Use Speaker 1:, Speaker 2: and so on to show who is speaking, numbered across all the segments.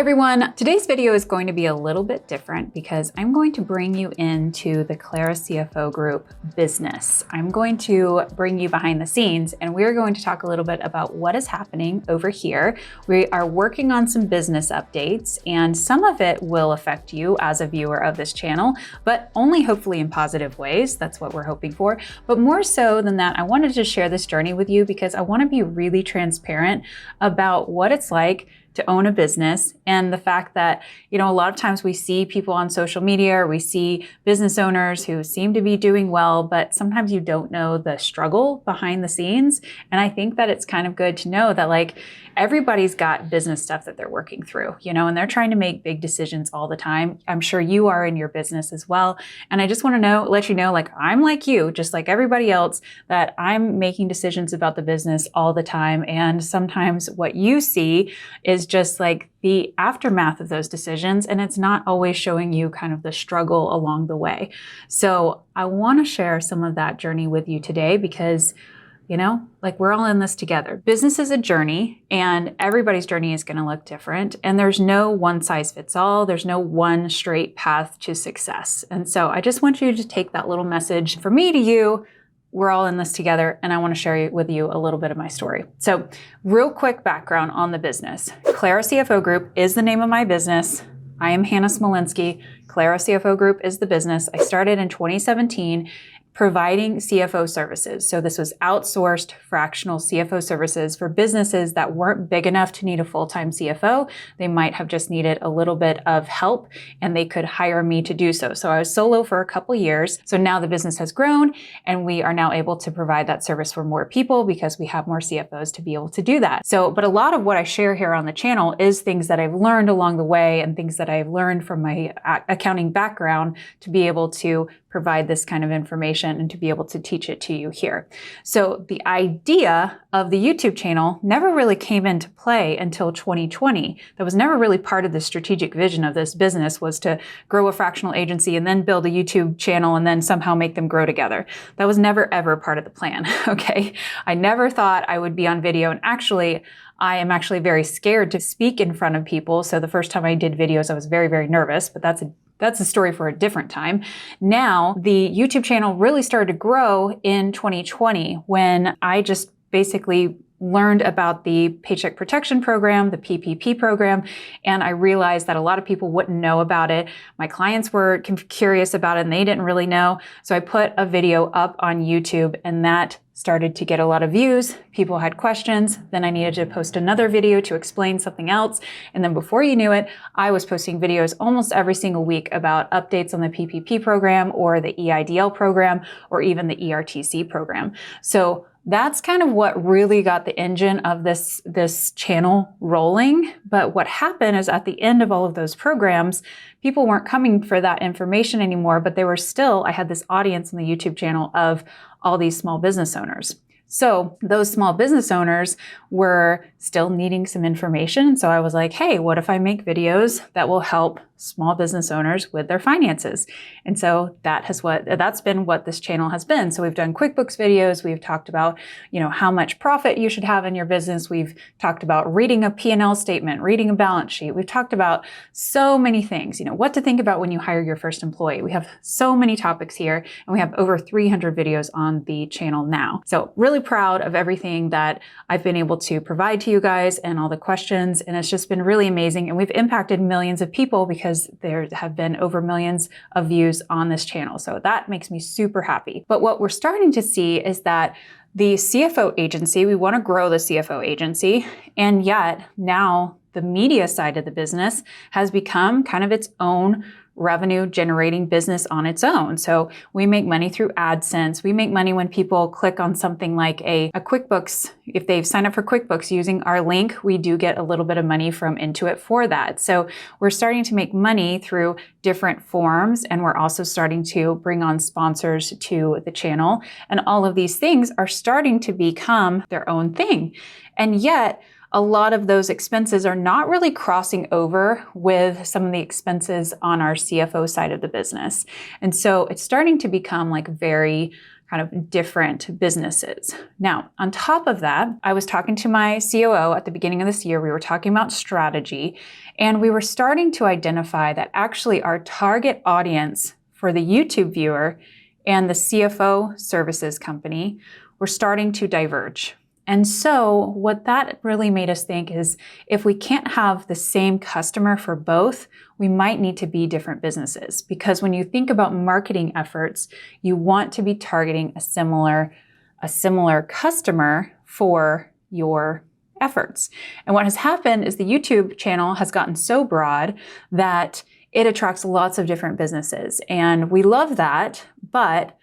Speaker 1: everyone. Today's video is going to be a little bit different because I'm going to bring you into the Clara CFO Group business. I'm going to bring you behind the scenes and we're going to talk a little bit about what is happening over here. We are working on some business updates and some of it will affect you as a viewer of this channel, but only hopefully in positive ways. That's what we're hoping for. But more so than that, I wanted to share this journey with you because I want to be really transparent about what it's like to own a business and the fact that, a lot of times we see people on social media or we see business owners who seem to be doing well, but sometimes you don't know the struggle behind the scenes. And I think that it's kind of good to know that everybody's got business stuff that they're working through, and they're trying to make big decisions all the time. I'm sure you are in your business as well. And I just want to let you know, I'm like you, just like everybody else, that I'm making decisions about the business all the time. And sometimes what you see is just the aftermath of those decisions, and it's not always showing you kind of the struggle along the way. So I want to share some of that journey with you today because we're all in this together. Business is a journey and everybody's journey is going to look different. And there's no one size fits all. There's no one straight path to success. And so I just want you to take that little message from me to you. We're all in this together and I want to share with you a little bit of my story. So real quick background on the business. Clara CFO Group is the name of my business. I am Hannah Smolinski. Clara CFO Group is the business. I started in 2017 providing CFO services. So this was outsourced fractional CFO services for businesses that weren't big enough to need a full-time CFO. They might have just needed a little bit of help and they could hire me to do so. So I was solo for a couple years. So now the business has grown and we are now able to provide that service for more people because we have more CFOs to be able to do that. But a lot of what I share here on the channel is things that I've learned along the way and things that I've learned from my accounting background to be able to provide this kind of information and to be able to teach it to you here. So the idea of the YouTube channel never really came into play until 2020. That was never really part of the strategic vision of this business, was to grow a fractional agency and then build a YouTube channel and then somehow make them grow together. That was never ever part of the plan, okay? I never thought I would be on video, and actually, I am actually very scared to speak in front of people. So the first time I did videos, I was very, very nervous, but that's a story for a different time. Now, the YouTube channel really started to grow in 2020 when I just basically learned about the Paycheck Protection Program, the PPP program, and I realized that a lot of people wouldn't know about it. My clients were curious about it and they didn't really know. So I put a video up on YouTube and that started to get a lot of views. People had questions. Then I needed to post another video to explain something else. And then before you knew it, I was posting videos almost every single week about updates on the PPP program or the EIDL program or even the ERTC program. So that's kind of what really got the engine of this channel rolling. But what happened is at the end of all of those programs, people weren't coming for that information anymore, but I had this audience on the YouTube channel of all these small business owners. So those small business owners were still needing some information. So I was like, hey, what if I make videos that will help small business owners with their finances? And so that's been what this channel has been. So we've done QuickBooks videos. We've talked about, how much profit you should have in your business. We've talked about reading a P&L statement, reading a balance sheet. We've talked about so many things, what to think about when you hire your first employee. We have so many topics here and we have over 300 videos on the channel now. So really proud of everything that I've been able to provide to you guys and all the questions. And it's just been really amazing. And we've impacted millions of people because there have been over millions of views on this channel. So that makes me super happy. But what we're starting to see is that the CFO agency, we want to grow the CFO agency. And yet now the media side of the business has become kind of its own revenue generating business on its own. So we make money through AdSense. We make money when people click on something like a QuickBooks. If they've signed up for QuickBooks using our link, we do get a little bit of money from Intuit for that. So we're starting to make money through different forms, and we're also starting to bring on sponsors to the channel. And all of these things are starting to become their own thing. And yet, a lot of those expenses are not really crossing over with some of the expenses on our CFO side of the business. And so it's starting to become very kind of different businesses. Now, on top of that, I was talking to my COO at the beginning of this year. We were talking about strategy, and we were starting to identify that actually our target audience for the YouTube viewer and the CFO services company were starting to diverge. And so what that really made us think is if we can't have the same customer for both, we might need to be different businesses. Because when you think about marketing efforts, you want to be targeting a similar customer for your efforts. And what has happened is the YouTube channel has gotten so broad that it attracts lots of different businesses. And we love that, but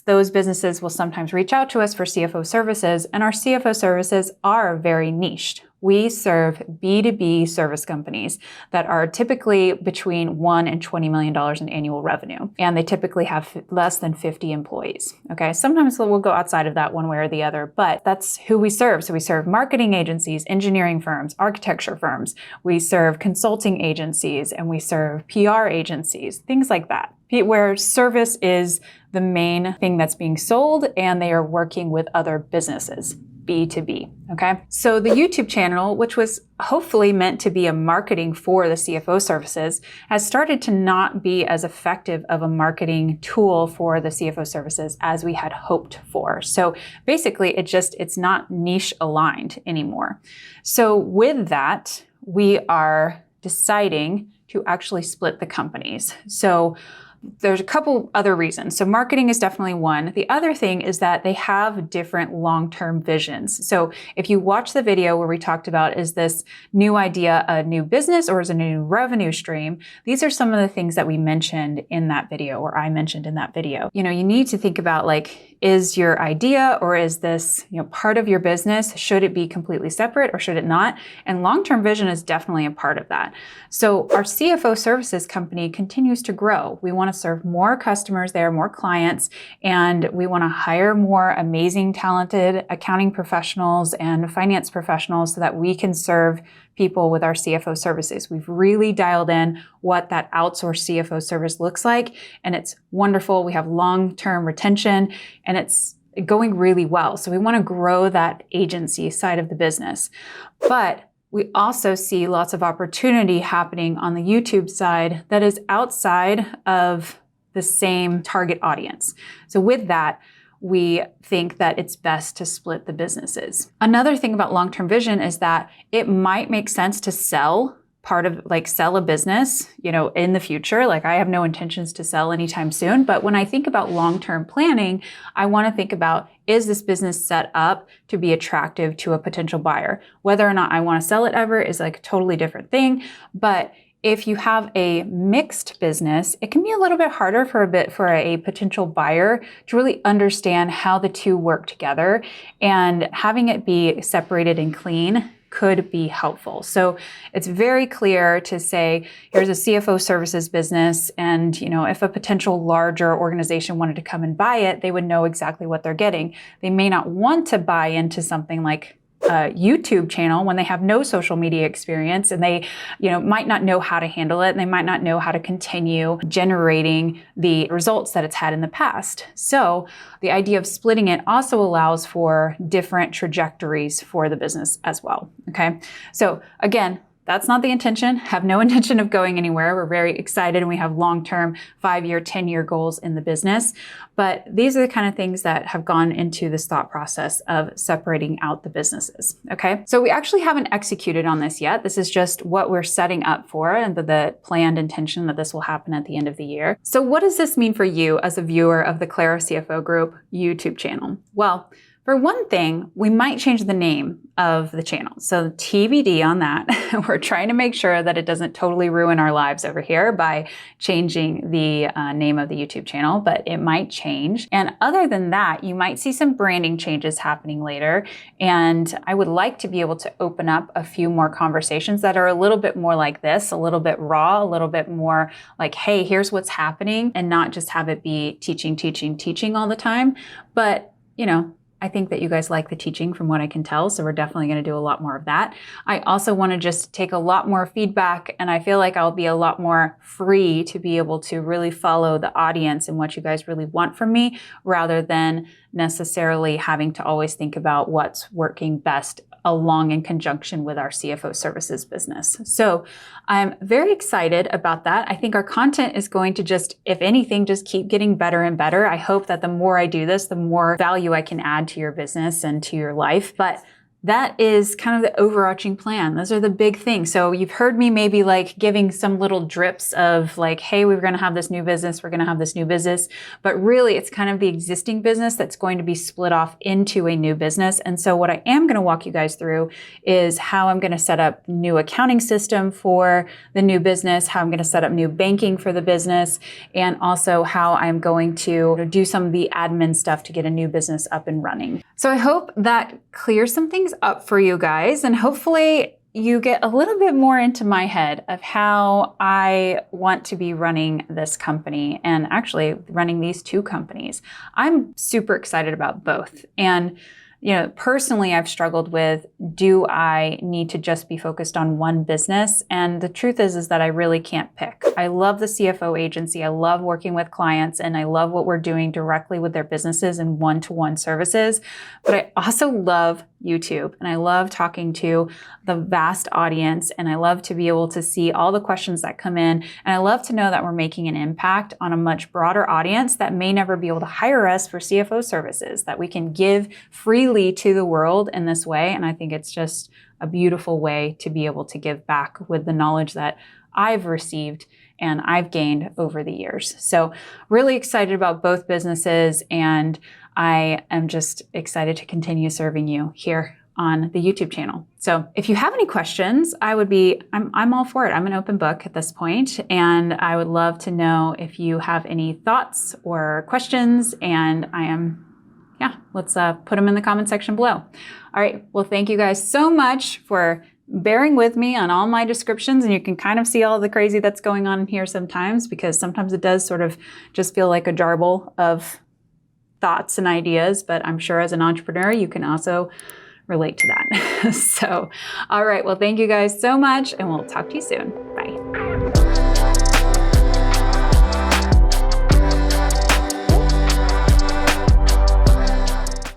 Speaker 1: those businesses will sometimes reach out to us for CFO services, and our CFO services are very niched. We serve B2B service companies that are typically between $1 and $20 million in annual revenue, and they typically have less than 50 employees. Okay, sometimes we'll go outside of that one way or the other, but that's who we serve. So we serve marketing agencies, engineering firms, architecture firms. We serve consulting agencies, and we serve PR agencies, things like that, where service is the main thing that's being sold, and they are working with other businesses. B2B, okay? So the YouTube channel, which was hopefully meant to be a marketing for the CFO services, has started to not be as effective of a marketing tool for the CFO services as we had hoped for. So basically, it's not niche aligned anymore. So with that, we are deciding to actually split the companies. So there's a couple other reasons. So marketing is definitely one. The other thing is that they have different long-term visions. So if you watch the video where we talked about, is this new idea a new business or is it a new revenue stream? These are some of the things that we mentioned in that video, or I mentioned in that video. You need to think about, like, is your idea or is this, part of your business? Should it be completely separate or should it not? And long-term vision is definitely a part of that. So our CFO services company continues to grow. We want to serve more customers there, more clients, and we want to hire more amazing, talented accounting professionals and finance professionals so that we can serve people with our CFO services. We've really dialed in what that outsourced CFO service looks like, and it's wonderful. We have long-term retention, and it's going really well. So we want to grow that agency side of the business. But we also see lots of opportunity happening on the YouTube side that is outside of the same target audience. So with that, we think that it's best to split the businesses. Another thing about long-term vision is that it might make sense to sell a business, in the future. Like, I have no intentions to sell anytime soon, but when I think about long-term planning, I want to think about, is this business set up to be attractive to a potential buyer? Whether or not I want to sell it ever is like a totally different thing. But if you have a mixed business, it can be a little bit harder for a potential buyer to really understand how the two work together, and having it be separated and clean could be helpful. So it's very clear to say, here's a CFO services business, and if a potential larger organization wanted to come and buy it, they would know exactly what they're getting. They may not want to buy into something like a YouTube channel when they have no social media experience, and they might not know how to handle it, and they might not know how to continue generating the results that it's had in the past. So the idea of splitting it also allows for different trajectories for the business as well. Okay, so again, that's not the intention. Have no intention of going anywhere. We're very excited, and we have long-term 5-year, 10-year goals in the business. But these are the kind of things that have gone into this thought process of separating out the businesses. Okay, so we actually haven't executed on this yet. This is just what we're setting up for, and the planned intention that this will happen at the end of the year. So what does this mean for you as a viewer of the Clara CFO Group YouTube channel? Well, for one thing, we might change the name of the channel. So TBD on that. We're trying to make sure that it doesn't totally ruin our lives over here by changing the name of the YouTube channel, but it might change. And other than that, you might see some branding changes happening later. And I would like to be able to open up a few more conversations that are a little bit more like this, a little bit raw, a little bit more like, hey, here's what's happening, and not just have it be teaching all the time. But, I think that you guys like the teaching from what I can tell, so we're definitely going to do a lot more of that. I also want to just take a lot more feedback, and I feel like I'll be a lot more free to be able to really follow the audience and what you guys really want from me, rather than necessarily having to always think about what's working best along in conjunction with our CFO services business. So I'm very excited about that. I think our content is going to just, if anything, just keep getting better and better. I hope that the more I do this, the more value I can add to your business and to your life. But that is kind of the overarching plan. Those are the big things. So you've heard me maybe like giving some little drips of like, hey, we're going to have this new business. We're going to have this new business. But really, it's kind of the existing business that's going to be split off into a new business. And so what I am going to walk you guys through is how I'm going to set up new accounting system for the new business, how I'm going to set up new banking for the business, and also how I'm going to do some of the admin stuff to get a new business up and running. So I hope that clears some things up for you guys, and hopefully you get a little bit more into my head of how I want to be running this company, and actually running these two companies. I'm super excited about both. And personally, I've struggled with, do I need to just be focused on one business? And the truth is that I really can't pick. I love the CFO agency. I love working with clients, and I love what we're doing directly with their businesses and one-to-one services. But I also love YouTube, and I love talking to the vast audience, and I love to be able to see all the questions that come in, and I love to know that we're making an impact on a much broader audience that may never be able to hire us for CFO services, that we can give freely to the world in this way. And I think it's just a beautiful way to be able to give back with the knowledge that I've received and I've gained over the years. So really excited about both businesses, and I am just excited to continue serving you here on the YouTube channel. So if you have any questions, I'm all for it. I'm an open book at this point, and I would love to know if you have any thoughts or questions, and let's put them in the comment section below. All right, well, thank you guys so much for bearing with me on all my descriptions, and you can kind of see all the crazy that's going on here sometimes, because sometimes it does sort of just feel like a jarble of thoughts and ideas, but I'm sure as an entrepreneur, you can also relate to that. So, all right, well, thank you guys so much, and we'll talk to you soon. Bye.